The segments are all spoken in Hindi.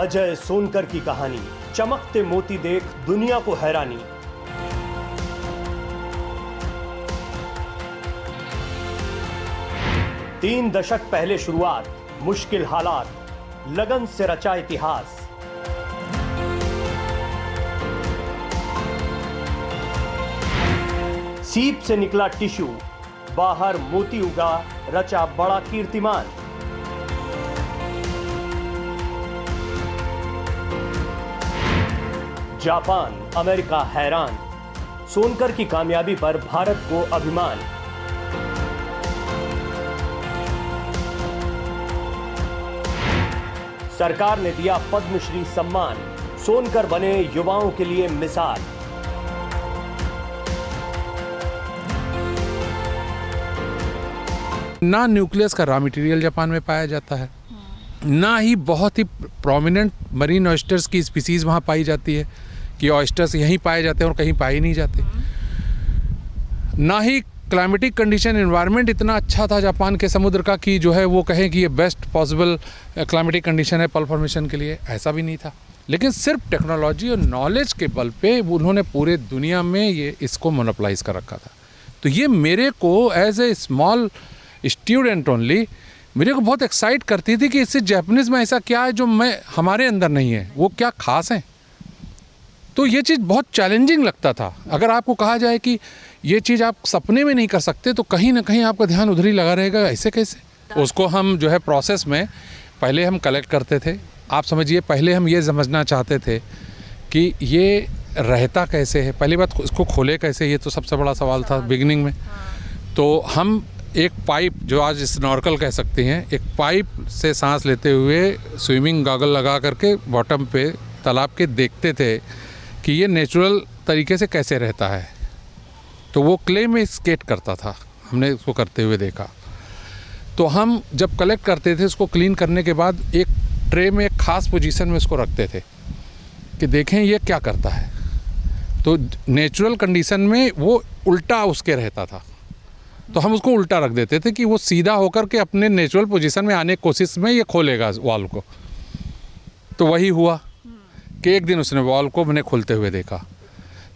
अजय सोनकर की कहानी, चमकते मोती देख दुनिया को हैरानी। तीन दशक पहले शुरुआत, मुश्किल हालात, लगन से रचा इतिहास। सीप से निकला टिश्यू, बाहर मोती उगा, रचा बड़ा कीर्तिमान। जापान, अमेरिका हैरान, सोनकर की कामयाबी पर भारत को अभिमान। सरकार ने दिया पद्मश्री सम्मान, सोनकर बने युवाओं के लिए मिसाल। ना न्यूक्लियस का रॉ मटेरियल जापान में पाया जाता है, ना ही बहुत ही प्रोमिनेंट मरीन ऑयस्टर्स की स्पीसीज वहाँ पाई जाती है कि ऑयस्टर्स यहीं पाए जाते हैं और कहीं पाए नहीं जाते। ना ही क्लाइमेटिक कंडीशन, एनवायरनमेंट इतना अच्छा था जापान के समुद्र का कि जो है वो कहें कि ये बेस्ट पॉसिबल क्लाइमेटिक कंडीशन है पर्ल फॉर्मेशन के लिए, ऐसा भी नहीं था। लेकिन सिर्फ टेक्नोलॉजी और नॉलेज के बल पे उन्होंने पूरे दुनिया में ये इसको मोनोपलाइज कर रखा था। तो ये मेरे को as a small student only मेरे को बहुत एक्साइट करती थी कि इससे जापानीज़ में ऐसा क्या है जो हमारे अंदर नहीं है, वो क्या खास है। तो ये चीज़ बहुत चैलेंजिंग लगता था। अगर आपको कहा जाए कि ये चीज़ आप सपने में नहीं कर सकते तो कहीं ना कहीं आपका ध्यान उधर ही लगा रहेगा, ऐसे कैसे। उसको हम जो है प्रोसेस में पहले हम कलेक्ट करते थे। आप समझिए, पहले हम ये समझना चाहते थे कि ये रहता कैसे है, पहली बात इसको खोले कैसे, ये तो सबसे बड़ा सवाल था बिगिनिंग में। तो हम एक पाइप, जो आज स्नॉर्कल कह सकते हैं, एक पाइप से सांस लेते हुए स्विमिंग गॉगल लगा करके बॉटम पे तालाब के देखते थे कि ये नेचुरल तरीके से कैसे रहता है। तो वो क्ले में स्केट करता था, हमने उसको करते हुए देखा। तो हम जब कलेक्ट करते थे उसको क्लीन करने के बाद एक ट्रे में एक ख़ास पोजीशन में उसको रखते थे कि देखें ये क्या करता है। तो नेचुरल कंडीशन में वो उल्टा उसके रहता था, तो हम उसको उल्टा रख देते थे कि वो सीधा होकर के अपने नेचुरल पोजीशन में आने की कोशिश में ये खोलेगा वॉल को। तो वही हुआ कि एक दिन उसने वॉल को मैंने खोलते हुए देखा।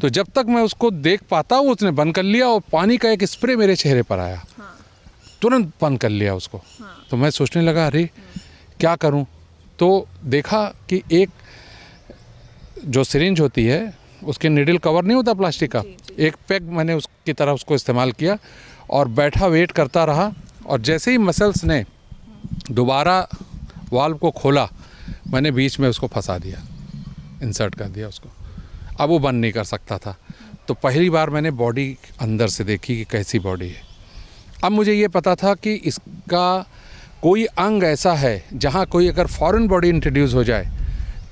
तो जब तक मैं उसको देख पाता वो उसने बंद कर लिया और पानी का एक स्प्रे मेरे चेहरे पर आया। तुरंत बंद कर लिया उसको। तो मैं सोचने लगा, अरे क्या करूं। तो देखा कि एक जो सिरिंज होती है उसके निडल कवर नहीं होता प्लास्टिक का, एक पैक मैंने उसकी तरह उसको इस्तेमाल किया और बैठा वेट करता रहा। और जैसे ही मसल्स ने दोबारा वाल्व को खोला, मैंने बीच में उसको फंसा दिया, इंसर्ट कर दिया उसको। अब वो बंद नहीं कर सकता था। तो पहली बार मैंने बॉडी अंदर से देखी कि कैसी बॉडी है। अब मुझे ये पता था कि इसका कोई अंग ऐसा है जहाँ कोई अगर फॉरेन बॉडी इंट्रोड्यूस हो जाए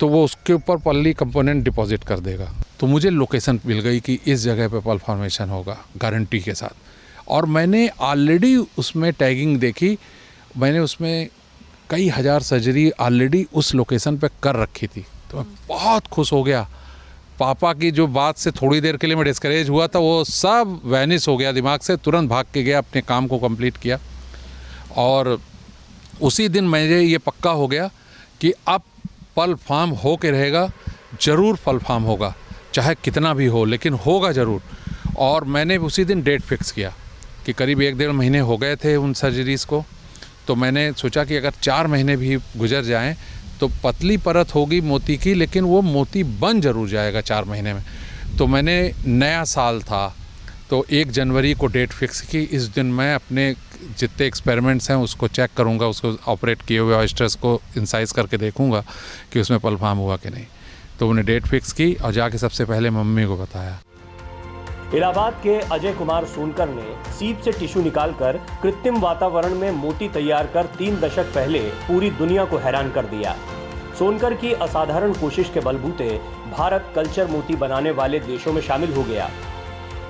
तो वो उसके ऊपर पल्ली कंपोनेंट डिपॉजिट कर देगा। तो मुझे लोकेशन मिल गई कि इस जगह पे पर्ल फॉर्मेशन होगा गारंटी के साथ। और मैंने ऑलरेडी उसमें टैगिंग देखी, मैंने उसमें कई हज़ार सर्जरी ऑलरेडी उस लोकेशन पे कर रखी थी। तो मैं बहुत खुश हो गया। पापा की जो बात से थोड़ी देर के लिए मैं डिस्करेज हुआ था, वो सब वैनिश हो गया दिमाग से। तुरंत भाग के गया, अपने काम को कंप्लीट किया। और उसी दिन मुझे ये पक्का हो गया कि अब पर्ल फार्म हो के रहेगा, ज़रूर पर्ल फार्म होगा, चाहे कितना भी हो, लेकिन होगा ज़रूर। और मैंने उसी दिन डेट फिक्स किया कि करीब 1-1.5 महीने हो गए थे उन सर्जरीज़ को। तो मैंने सोचा कि अगर 4 महीने भी गुजर जाएं तो पतली परत होगी मोती की, लेकिन वो मोती बन ज़रूर जाएगा 4 महीने में। तो मैंने, नया साल था तो 1 जनवरी को डेट फिक्स की। इस दिन मैं अपने जितने एक्सपेरिमेंट्स हैं उसको चेक करूंगा, उसको ऑपरेट किए हुए ऑयस्टर्स को इंसाइज करके देखूंगा कि उसमें पर्ल फार्म हुआ कि नहीं। तो उन्हें डेट फिक्स की और जाके सबसे पहले मम्मी को बताया। इलाहाबाद के अजय कुमार सोनकर ने सीप से टिश्यू निकालकर कृत्रिम वातावरण में मोती तैयार कर 3 दशक पहले पूरी दुनिया को हैरान कर दिया। सोनकर की असाधारण कोशिश के बलबूते भारत कल्चर मोती बनाने वाले देशों में शामिल हो गया।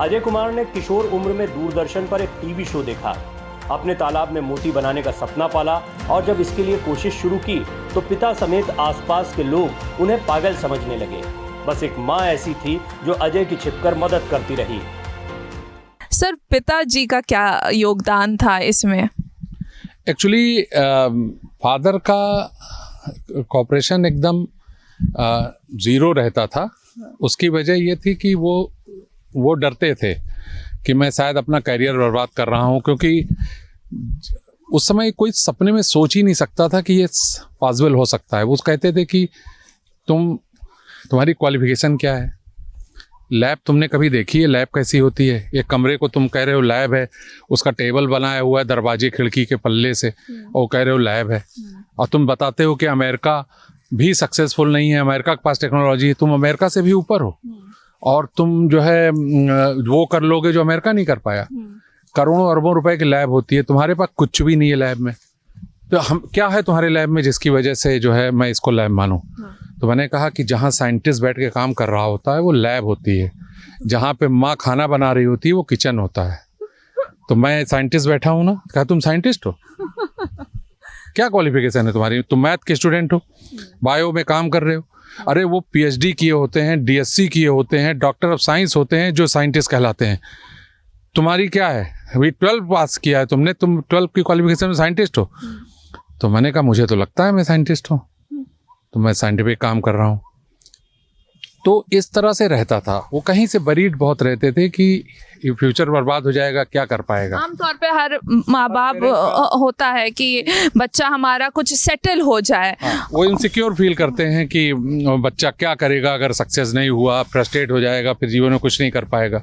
अजय कुमार ने किशोर उम्र में दूरदर्शन पर एक टीवी शो देखा, अपने तालाब में मोती बनाने का सपना पाला और जब इसके लिए कोशिश शुरू की तो पिता समेत आसपास के लोग उन्हें पागल समझने लगे। बस एक माँ ऐसी थी जो अजय की छिपकर मदद करती रही। सर, पिताजी का क्या योगदान था इसमें? एक्चुअली फादर का कॉपरेशन एकदम ज़ीरो रहता था, उसकी वजह ये थी कि वो डरते थे कि मैं शायद अपना करियर बर्बाद कर रहा हूँ, क्योंकि उस समय कोई सपने में सोच ही नहीं सकता था कि ये पॉसिबल हो सकता है। वो कहते थे कि तुम्हारी क्वालिफिकेशन क्या है, लैब तुमने कभी देखी है, लैब कैसी होती है, एक कमरे को तुम कह रहे हो लैब है, उसका टेबल बनाया हुआ है दरवाजे खिड़की के पल्ले से, और कह रहे हो लैब है। और तुम बताते हो कि अमेरिका भी सक्सेसफुल नहीं है, अमेरिका के पास टेक्नोलॉजी है, तुम अमेरिका से भी ऊपर हो, और तुम जो है वो कर लोगे जो अमेरिका नहीं कर पाया। करोड़ों अरबों रुपए की लैब होती है, तुम्हारे पास कुछ भी नहीं है लैब में, तो हम क्या है तुम्हारे लैब में जिसकी वजह से जो है मैं इसको लैब मानूं। तो मैंने कहा कि जहाँ साइंटिस्ट बैठ के काम कर रहा होता है वो लैब होती है, जहाँ पे माँ खाना बना रही होती है वो किचन होता है। तो मैं साइंटिस्ट बैठा हूँ ना। कहा तुम साइंटिस्ट हो, क्या क्वालिफिकेशन है तुम्हारी, तुम मैथ के स्टूडेंट हो, बायो में काम कर रहे हो। अरे वो पीएचडी किए होते हैं, डीएससी किए होते हैं, डॉक्टर ऑफ साइंस होते हैं जो साइंटिस्ट कहलाते हैं। तुम्हारी क्या है, अभी 12 पास किया है तुमने, तुम 12 की क्वालिफिकेशन में साइंटिस्ट हो। तो मैंने कहा मुझे तो लगता है मैं साइंटिस्ट हूँ, तो मैं साइंटिफिक काम कर रहा हूँ। तो इस तरह से रहता था वो, कहीं से बरीड बहुत रहते थे कि ये फ्यूचर बर्बाद हो जाएगा, क्या कर पाएगा। आमतौर पे हर माँ बाप होता है कि बच्चा हमारा कुछ सेटल हो जाए। वो इनसिक्योर फील करते हैं कि बच्चा क्या करेगा, अगर सक्सेस नहीं हुआ फ्रस्ट्रेट हो जाएगा, फिर जीवन में कुछ नहीं कर पाएगा।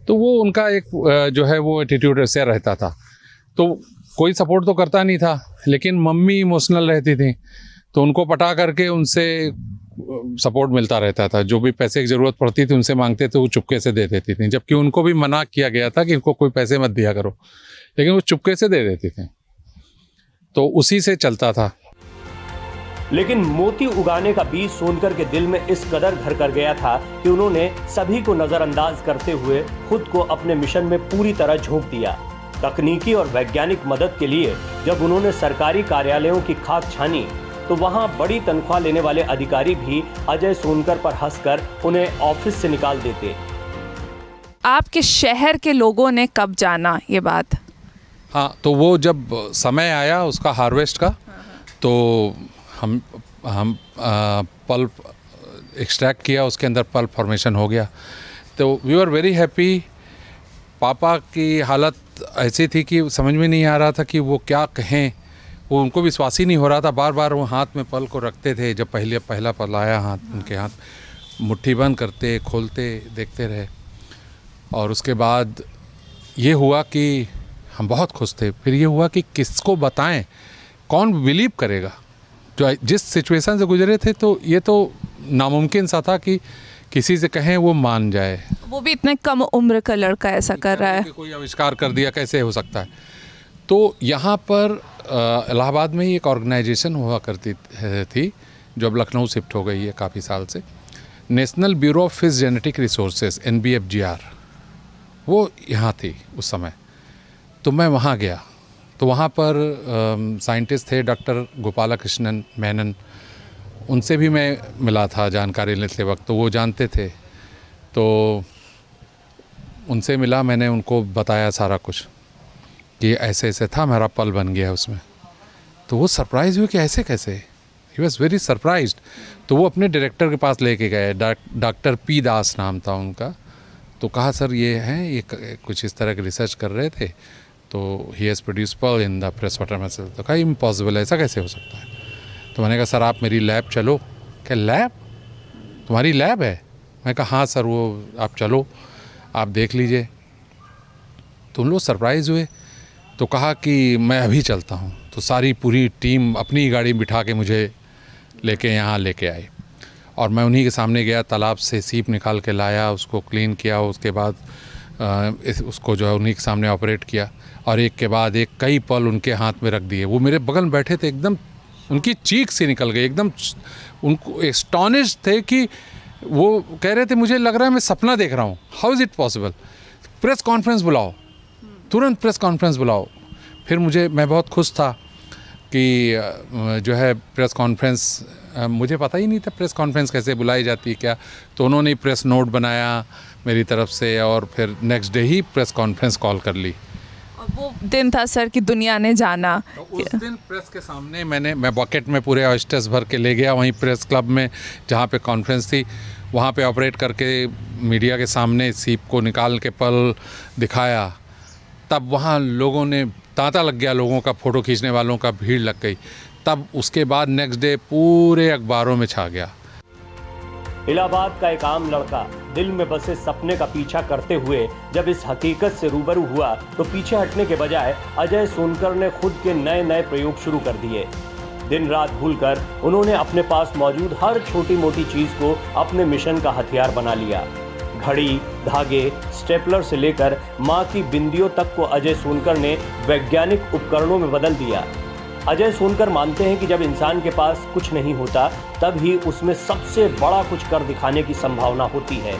तो वो उनका एक जो है वो एटीट्यूड से रहता था। तो कोई सपोर्ट तो करता नहीं था, लेकिन मम्मी इमोशनल रहती थी, तो उनको पटा करके उनसे सपोर्ट मिलता रहता था। जो भी पैसे की ज़रूरत पड़ती थी उनसे मांगते थे, वो चुपके से दे देती थी, जबकि उनको भी मना किया गया था कि इनको कोई पैसे मत दिया करो, लेकिन वो चुपके से दे देती थी। तो उसी से चलता था। लेकिन मोती उगाने का बीज सोनकर के दिल में इस कदर घर कर गया था कि उन्होंने सभी को नजरअंदाज करते हुए खुद को अपने मिशन में पूरी तरह झोंक दिया। तकनीकी और वैज्ञानिक मदद के लिए जब उन्होंने सरकारी कार्यालयों की खाक छानी तो वहां बड़ी तनख्वाह लेने वाले अधिकारी भी अजय सोनकर पर हंसकर उन्हें ऑफिस से निकाल देते। आपके शहर के लोगों ने कब जाना ये बात? हाँ, तो वो जब समय आया उसका हार्वेस्ट का, तो हम पल्प एक्सट्रैक्ट किया, उसके अंदर पल्प फॉर्मेशन हो गया। तो वी आर वेरी हैप्पी। पापा की हालत ऐसी थी कि समझ में नहीं आ रहा था कि वो क्या कहें, वो उनको विश्वास ही नहीं हो रहा था। बार बार वो हाथ में पल को रखते थे, जब पहला पल आया हाथ उनके हाथ, मुट्ठी बंद करते खोलते देखते रहे। और उसके बाद ये हुआ कि हम बहुत खुश थे। फिर ये हुआ कि किसको बताएं, कौन बिलीव करेगा। जो जिस सिचुएशन से गुजरे थे तो ये तो नामुमकिन सा था कि किसी से कहें वो मान जाए। वो भी इतने कम उम्र का लड़का ऐसा कर रहा है, कोई आविष्कार कर दिया, कैसे हो सकता है। तो यहाँ पर इलाहाबाद में ही एक ऑर्गेनाइजेशन हुआ करती थी जो अब लखनऊ शिफ्ट हो गई है काफ़ी साल से, national bureau of fish genetic resources NBFGR, वो यहाँ थी उस समय। तो मैं वहाँ गया, तो वहाँ पर साइंटिस्ट थे डॉक्टर गोपालकृष्णन मेनन, उनसे भी मैं मिला था जानकारी लेते वक्त, तो वो जानते थे। तो उनसे मिला, मैंने उनको बताया सारा कुछ कि ऐसे ऐसे था, मेरा पल बन गया उसमें। तो वो सरप्राइज़ हुए कि ऐसे कैसे, ही वॉज वेरी सरप्राइज्ड। तो वो अपने डायरेक्टर के पास लेके गए, डॉक्टर P दास नाम था उनका। तो कहा सर ये हैं, ये कुछ इस तरह की रिसर्च कर रहे थे, तो he has produce pearl in the fresh water mussel. तो कहा इम्पॉसिबल, ऐसा कैसे हो सकता है। तो मैंने कहा सर आप मेरी लैब चलो। क्या लैब, तुम्हारी लैब है? मैं कहा हाँ सर, वो आप चलो, आप देख लीजिए। तो उन लोग सरप्राइज़ हुए, तो कहा कि मैं अभी चलता हूँ। तो सारी पूरी टीम अपनी गाड़ी बिठा के मुझे लेके यहाँ लेके आई, और मैं उन्हीं के सामने गया, तालाब से सीप निकाल के लाया, उसको क्लीन किया, उसके बाद उसको जो है उन्हीं के सामने ऑपरेट किया, और एक के बाद एक कई पल उनके हाथ में रख दिए। वो मेरे बगल में बैठे थे, एकदम उनकी चीख से निकल गई, एकदम उनको एस्टॉनिश थे कि वो कह रहे थे मुझे लग रहा है मैं सपना देख रहा हूँ, how is it possible, press conference बुलाओ, तुरंत प्रेस कॉन्फ्रेंस बुलाओ। फिर मैं बहुत खुश था कि जो है प्रेस कॉन्फ्रेंस, मुझे पता ही नहीं था प्रेस कॉन्फ्रेंस कैसे बुलाई जाती है क्या। तो उन्होंने प्रेस नोट बनाया मेरी तरफ से, और फिर नेक्स्ट डे ही प्रेस कॉन्फ्रेंस कॉल कर ली। और वो दिन था सर कि दुनिया ने जाना। तो उस दिन प्रेस के सामने मैं बकेट में पूरे ऑयस्टर्स भर के ले गया, वहीं प्रेस क्लब में जहाँ पे कॉन्फ्रेंस थी वहाँ पे ऑपरेट करके मीडिया के सामने सीप को निकाल के पल दिखाया। तब वहाँ लोगों ने तांता लग गया, लोगों का फ़ोटो खींचने वालों का भीड़ लग गई। तब उसके बाद नेक्स्ट डे पूरे अखबारों में छा गया। इलाहाबाद का एक आम लड़का दिल में बसे सपने का पीछा करते हुए जब इस हकीकत से रूबरू हुआ तो पीछे हटने के बजाय अजय सोनकर ने खुद के नए नए प्रयोग शुरू कर दिए। दिन रात भूलकर उन्होंने अपने पास मौजूद हर छोटी मोटी चीज को अपने मिशन का हथियार बना लिया। घड़ी, धागे, स्टेपलर से लेकर मां की बिंदियों तक को अजय सोनकर ने वैज्ञानिक उपकरणों में बदल दिया। अजय सोनकर मानते हैं कि जब इंसान के पास कुछ नहीं होता तब ही उसमें सबसे बड़ा कुछ कर दिखाने की संभावना होती है।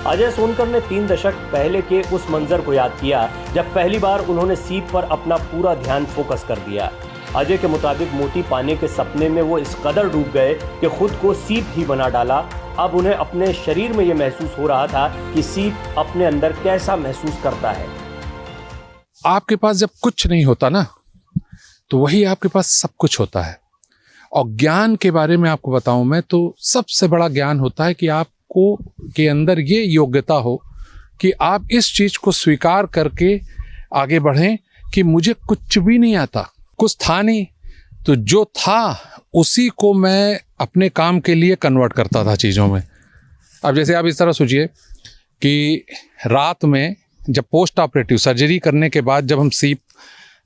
अजय सोनकर ने 3 दशक पहले के उस मंजर को याद किया जब पहली बार उन्होंने सीप पर अपना पूरा ध्यान फोकस कर दिया। अजय के मुताबिक मोती पाने के सपने में वो इस कदर डूब गए कि खुद को सीप ही बना डाला। अब उन्हें अपने शरीर में ये महसूस हो रहा था कि सीप अपने अंदर कैसा महसूस करता है। आपके पास जब कुछ नहीं होता ना तो वही आपके पास सब कुछ होता है। और ज्ञान के बारे में आपको बताऊं मैं तो सबसे बड़ा ज्ञान होता है कि आपको के अंदर ये योग्यता हो कि आप इस चीज को स्वीकार करके आगे बढ़ें कि मुझे कुछ भी नहीं आता, कुछ था नहीं, तो जो था उसी को मैं अपने काम के लिए कन्वर्ट करता था चीज़ों में। अब जैसे आप इस तरह सोचिए कि रात में जब पोस्ट ऑपरेटिव सर्जरी करने के बाद जब हम सीप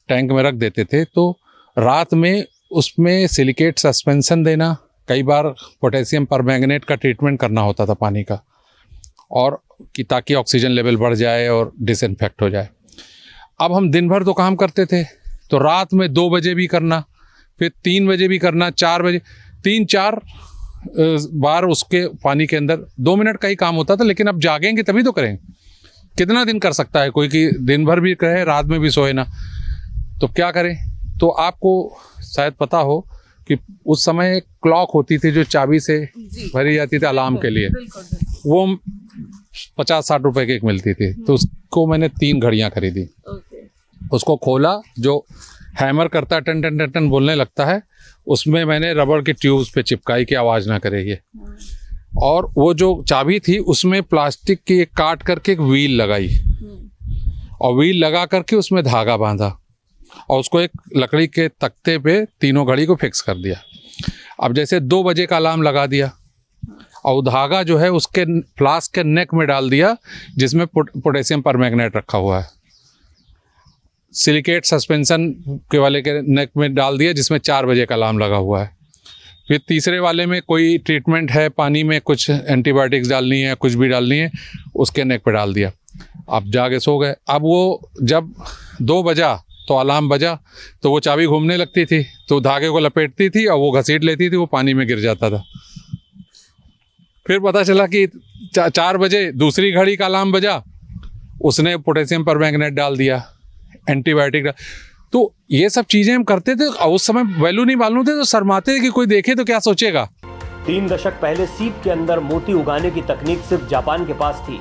टैंक में रख देते थे तो रात में उसमें सिलिकेट सस्पेंशन देना, कई बार पोटेशियम परमैंगनेट का ट्रीटमेंट करना होता था पानी का, और कि ताकि ऑक्सीजन लेवल बढ़ जाए और डिसइंफेक्ट हो जाए। अब हम दिन भर तो काम करते थे तो रात में 2 बजे भी करना, फिर 3 बजे भी करना, 4 बजे, 3-4 बार उसके पानी के अंदर 2 मिनट का ही काम होता था। लेकिन अब जागेंगे तभी तो करेंगे, कितना दिन कर सकता है कोई कि दिन भर भी रहे रात में भी सोए ना, तो क्या करें। तो आपको शायद पता हो कि उस समय क्लॉक होती थी जो चाबी से भरी जाती थी अलार्म के लिए, वो 50-60 रुपए की एक मिलती थी, तो उसको मैंने 3 घड़ियां खरीदी। उसको खोला, जो हैमर करता है टन टन टन टन बोलने लगता है, उसमें मैंने रबड़ के ट्यूब्स पे चिपकाई कि आवाज़ ना करे ये, और वो जो चाबी थी उसमें प्लास्टिक की एक काट करके एक व्हील लगाई, और व्हील लगा करके उसमें धागा बांधा और उसको एक लकड़ी के तख्ते पे तीनों घड़ी को फिक्स कर दिया। अब जैसे 2 बजे का अलार्म लगा दिया और धागा जो है उसके फ्लास्क के नेक में डाल दिया जिसमें पोटेशियम परमैंगनेट रखा हुआ है, सिलिकेट सस्पेंशन के वाले के नेक में डाल दिया जिसमें 4 बजे का अलार्म लगा हुआ है। फिर तीसरे वाले में कोई ट्रीटमेंट है, पानी में कुछ एंटीबायोटिक्स डालनी है, कुछ भी डालनी है, उसके नेक पे डाल दिया। अब जाके सो गए। अब वो जब 2 बजा तो अलार्म बजा तो वो चाबी घूमने लगती थी, तो धागे को लपेटती थी और वो घसीट लेती थी, वो पानी में गिर जाता था। फिर पता चला कि 4 बजे दूसरी घड़ी का अलार्म बजा, उसने पोटेशियम परमैंगनेट डाल दिया, एंटीबायोटिक। तो ये सब चीजें हम करते थे और उस समय वैल्यू नहीं मालूम थे, तो शर्माते थे कि कोई देखे तो क्या सोचेगा। 3 दशक पहले सीप के अंदर मोती उगाने की तकनीक सिर्फ जापान के पास थी,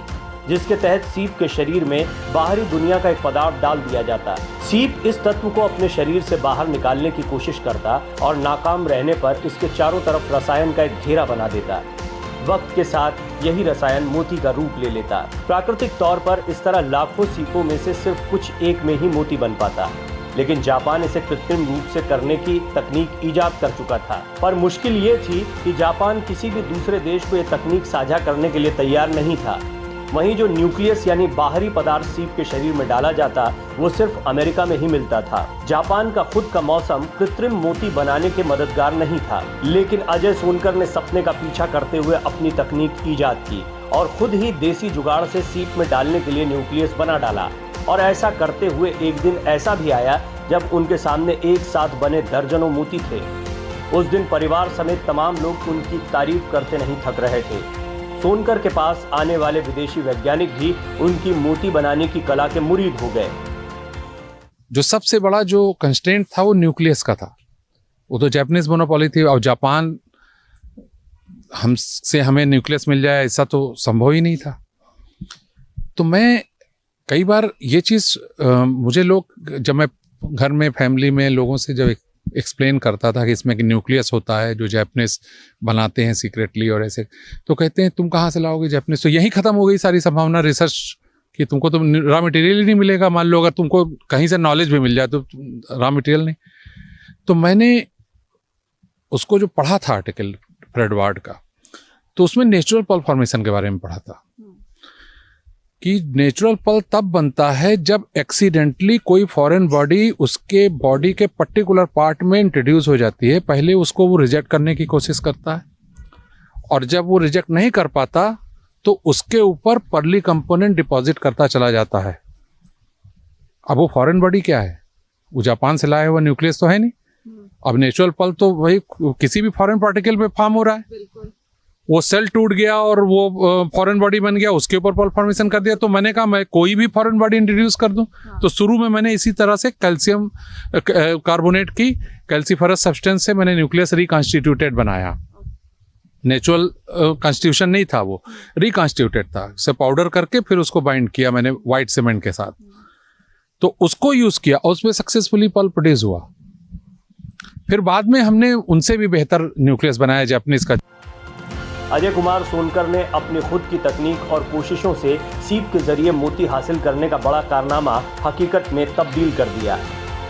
जिसके तहत सीप के शरीर में बाहरी दुनिया का एक पदार्थ डाल दिया जाता। सीप इस तत्व को अपने शरीर से बाहर निकालने की कोशिश करता और नाकाम रहने पर इसके चारों तरफ रसायन का एक घेरा बना देता। वक्त के साथ यही रसायन मोती का रूप ले लेता। प्राकृतिक तौर पर इस तरह लाखों सीपों में से सिर्फ कुछ एक में ही मोती बन पाता, लेकिन जापान इसे कृत्रिम रूप से करने की तकनीक ईजाद कर चुका था। पर मुश्किल ये थी कि जापान किसी भी दूसरे देश को ये तकनीक साझा करने के लिए तैयार नहीं था। वहीं जो न्यूक्लियस यानी बाहरी पदार्थ सीप के शरीर में डाला जाता वो सिर्फ अमेरिका में ही मिलता था। जापान का खुद का मौसम कृत्रिम मोती बनाने के मददगार नहीं था, लेकिन अजय सोनकर ने सपने का पीछा करते हुए अपनी तकनीक ईजाद की और खुद ही देसी जुगाड़ से सीप में डालने के लिए न्यूक्लियस बना डाला। और ऐसा करते हुए एक दिन ऐसा भी आया जब उनके सामने एक साथ बने दर्जनों मोती थे। उस दिन परिवार समेत तमाम लोग उनकी तारीफ करते नहीं थक रहे थे। सोनकर के पास आने वाले विदेशी वैज्ञानिक भी उनकी मोती बनाने की कला के मुरीद हो गए। जो सबसे बड़ा जो कंस्ट्रेंट था वो न्यूक्लियस का था, वो तो जापानीज मोनोपोली थी, और जापान हमें न्यूक्लियस मिल जाए ऐसा तो संभव ही नहीं था। तो मैं कई बार ये चीज़ मुझे लोग, जब मैं घर में फैमिली में लोगों से जब एक्सप्लेन करता था कि इसमें न्यूक्लियस होता है जो जैपनीज बनाते हैं सीक्रेटली और ऐसे, तो कहते हैं तुम कहाँ से लाओगे जैपनीज, तो यहीं ख़त्म हो गई सारी संभावना रिसर्च की। तुमको तो रॉ मटेरियल ही नहीं मिलेगा। मान लो अगर तुमको कहीं से नॉलेज भी मिल जाए तो रॉ मटेरियल नहीं। तो मैंने उसको जो पढ़ा था आर्टिकल फ्रेड वार्ड का, तो उसमें नेचुरल पल्प फॉर्मेशन के बारे में पढ़ा था कि नेचुरल पल्प तब बनता है जब एक्सीडेंटली कोई फॉरेन बॉडी उसके बॉडी के पर्टिकुलर पार्ट में इंट्रोड्यूस हो जाती है। पहले उसको वो रिजेक्ट करने की कोशिश करता है, और जब वो रिजेक्ट नहीं कर पाता तो उसके ऊपर पर्ली कंपोनेंट डिपॉजिट करता चला जाता है। अब वो फॉरेन बॉडी क्या है, वो जापान से लाया हुआ न्यूक्लियस तो है नहीं। अब नेचुरल पल्प तो वही किसी भी फॉरेन पार्टिकल पे फॉर्म हो रहा है। वो सेल टूट गया और वो फॉरेन बॉडी बन गया, उसके ऊपर पल्प फॉर्मेशन कर दिया। तो मैंने कहा मैं कोई भी फॉरेन बॉडी इंट्रोड्यूस कर दूं। तो शुरू में मैंने इसी तरह से कैल्शियम कार्बोनेट की कैल्सीफरस सब्सटेंस से मैंने न्यूक्लियस रिकॉन्स्टिट्यूटेड बनाया। नेचुरल कॉन्स्टिट्यूशन नहीं था, वो रिकॉन्स्टिट्यूटेड था। उसे पाउडर करके फिर उसको बाइंड किया मैंने वाइट सीमेंट के साथ, तो उसको यूज किया और उसमें सक्सेसफुली पल्प प्रोड्यूस हुआ। फिर बाद में हमने उनसे भी बेहतर न्यूक्लियस बनाया जापानीज का। अजय कुमार सोनकर ने अपनी खुद की तकनीक और कोशिशों से सीप के जरिए मोती हासिल करने का बड़ा कारनामा हकीकत में तब्दील कर दिया।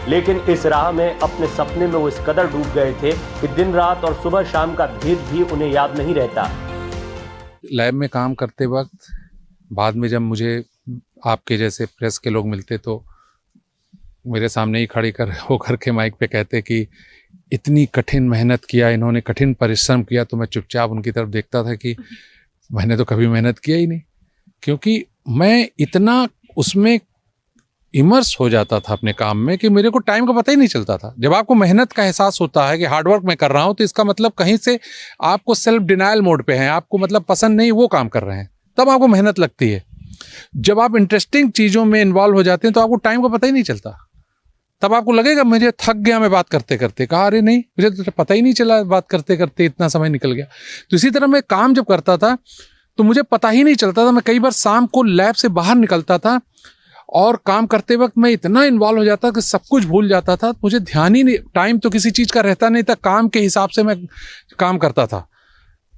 लेकिन इस राह में अपने सपने में वो इस कदर डूब गए थे कि दिन रात और सुबह शाम का भेद भी उन्हें याद नहीं रहता। लैब में काम करते वक्त बाद में जब मुझे आपके जैसे प्रेस के लोग मिलते तो मेरे सामने ही खड़ी होकर के माइक पे कहते कि इतनी कठिन मेहनत किया इन्होंने, कठिन परिश्रम किया। तो मैं चुपचाप उनकी तरफ देखता था कि मैंने तो कभी मेहनत किया ही नहीं, क्योंकि मैं इतना उसमें इमर्स हो जाता था अपने काम में कि मेरे को टाइम का पता ही नहीं चलता था। जब आपको मेहनत का एहसास होता है कि हार्डवर्क मैं कर रहा हूँ, तो इसका मतलब कहीं से आपको सेल्फ डिनायल मोड पे हैं, आपको मतलब पसंद नहीं वो काम कर रहे हैं, तब आपको मेहनत लगती है। जब आप इंटरेस्टिंग चीज़ों में इन्वॉल्व हो जाते हैं तो आपको टाइम का पता ही नहीं चलता। तब आपको लगेगा मुझे थक गया मैं बात करते करते, कहा अरे नहीं मुझे तो पता ही नहीं चला बात करते करते इतना समय निकल गया। तो इसी तरह मैं काम जब करता था तो मुझे पता ही नहीं चलता था। मैं कई बार शाम को लैब से बाहर निकलता था और काम करते वक्त मैं इतना इन्वॉल्व हो जाता कि सब कुछ भूल जाता था। मुझे ध्यान ही नहीं, टाइम तो किसी चीज़ का रहता नहीं था। काम के हिसाब से मैं काम करता था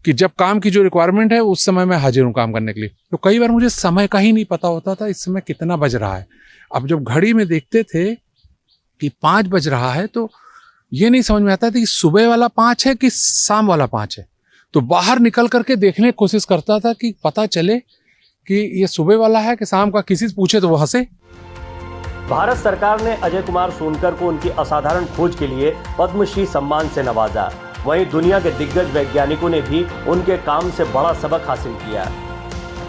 कि जब काम की जो रिक्वायरमेंट है उस समय मैं हाजिर हूँ काम करने के लिए। तो कई बार मुझे समय का ही नहीं पता होता था इस समय कितना बज रहा है। अब जब घड़ी में देखते थे कि 5 बज रहा है तो ये नहीं समझ में आता था कि सुबह वाला 5 है कि शाम वाला 5 है। तो बाहर निकल करके देखने की कोशिश करता था कि पता चले कि ये सुबह वाला है कि शाम का। किसी से पूछे तो वो हंसे। भारत सरकार ने अजय कुमार सोनकर को उनकी असाधारण खोज के लिए पद्मश्री सम्मान से नवाजा। वहीं दुनिया के दिग्गज वैज्ञानिकों ने भी उनके काम से बड़ा सबक हासिल किया।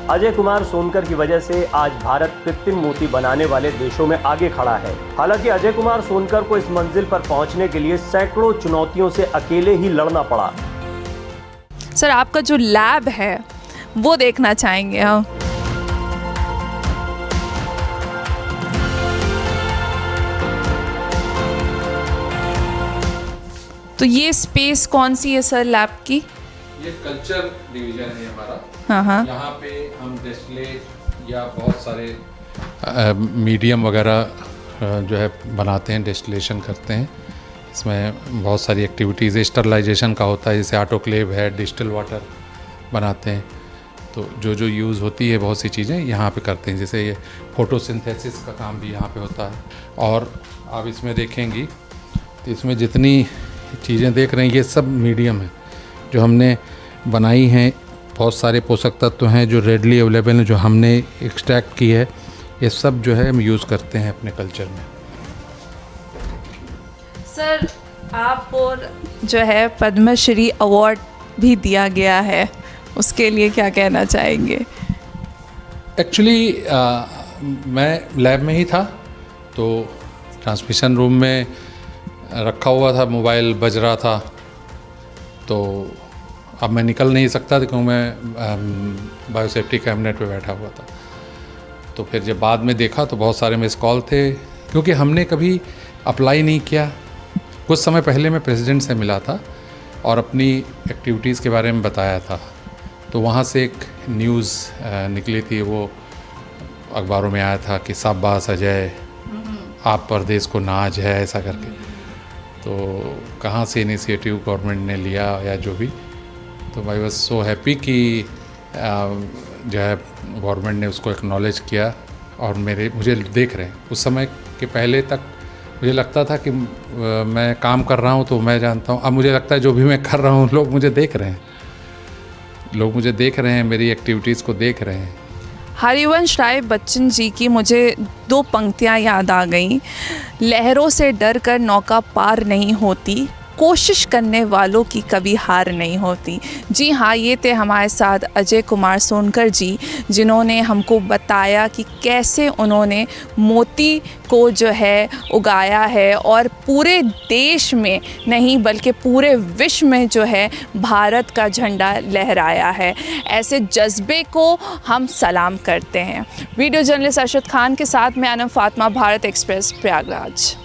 अजय कुमार सोनकर की वजह से आज भारत कृत्रिम मोती बनाने वाले देशों में आगे खड़ा है। हालांकि अजय कुमार सोनकर को इस मंजिल पर पहुंचने के लिए सैकड़ों चुनौतियों से अकेले ही लड़ना पड़ा। सर आपका जो लैब है वो देखना चाहेंगे हम। तो ये स्पेस कौन सी है सर लैब की? ये कल्चर डिवीजन है हमारा। हाँ। यहाँ पे हम डिस्टिलेट या बहुत सारे मीडियम वगैरह जो है बनाते हैं, डिस्टिलेशन करते हैं। इसमें बहुत सारी एक्टिविटीज़ स्टरलाइजेशन का होता है, जैसे ऑटोक्लेव है, डिस्टिल वाटर बनाते हैं। तो जो यूज़ होती है बहुत सी चीज़ें यहाँ पे करते हैं। जैसे ये फोटोसिंथेसिस का काम भी यहाँ पे होता है। और आप इसमें देखेंगी तो इसमें जितनी चीज़ें देख रहे हैं ये सब मीडियम है जो हमने बनाई हैं। बहुत सारे पोषक तत्व हैं जो रेडली अवेलेबल हैं, जो हमने एक्सट्रैक्ट की है। ये सब जो है हम यूज़ करते हैं अपने कल्चर में। सर आपको जो है पद्मश्री अवार्ड भी दिया गया है, उसके लिए क्या कहना चाहेंगे? एक्चुअली मैं लैब में ही था तो ट्रांसमिशन रूम में रखा हुआ था, मोबाइल बज रहा था। तो अब मैं निकल नहीं सकता था क्योंकि मैं बायोसेफ्टी कैबिनेट पे बैठा हुआ था। तो फिर जब बाद में देखा तो बहुत सारे मिस कॉल थे, क्योंकि हमने कभी अप्लाई नहीं किया। कुछ समय पहले मैं प्रेसिडेंट से मिला था और अपनी एक्टिविटीज़ के बारे में बताया था। तो वहाँ से एक न्यूज़ निकली थी, वो अखबारों में आया था कि शाबाश अजय, आप परदेश को नाज है, ऐसा करके। तो कहाँ से इनिशिएटिव गवर्नमेंट ने लिया या जो भी, तो आई वाज सो हैप्पी कि जो है गवर्नमेंट ने उसको एक्नॉलेज किया और मुझे देख रहे हैं। उस समय के पहले तक मुझे लगता था कि मैं काम कर रहा हूँ तो मैं जानता हूँ, अब मुझे लगता है जो भी मैं कर रहा हूँ लोग मुझे देख रहे हैं, मेरी एक्टिविटीज़ को देख रहे हैं। हरिवंश राय बच्चन जी की मुझे 2 पंक्तियाँ याद आ गईं। लहरों से डर कर नौका पार नहीं होती, कोशिश करने वालों की कभी हार नहीं होती। जी हाँ, ये थे हमारे साथ अजय कुमार सोनकर जी, जिन्होंने हमको बताया कि कैसे उन्होंने मोती को जो है उगाया है और पूरे देश में नहीं बल्कि पूरे विश्व में जो है भारत का झंडा लहराया है। ऐसे जज्बे को हम सलाम करते हैं। वीडियो जर्नलिस्ट अरशद खान के साथ मैं अनम फातिमा, भारत एक्सप्रेस, प्रयागराज।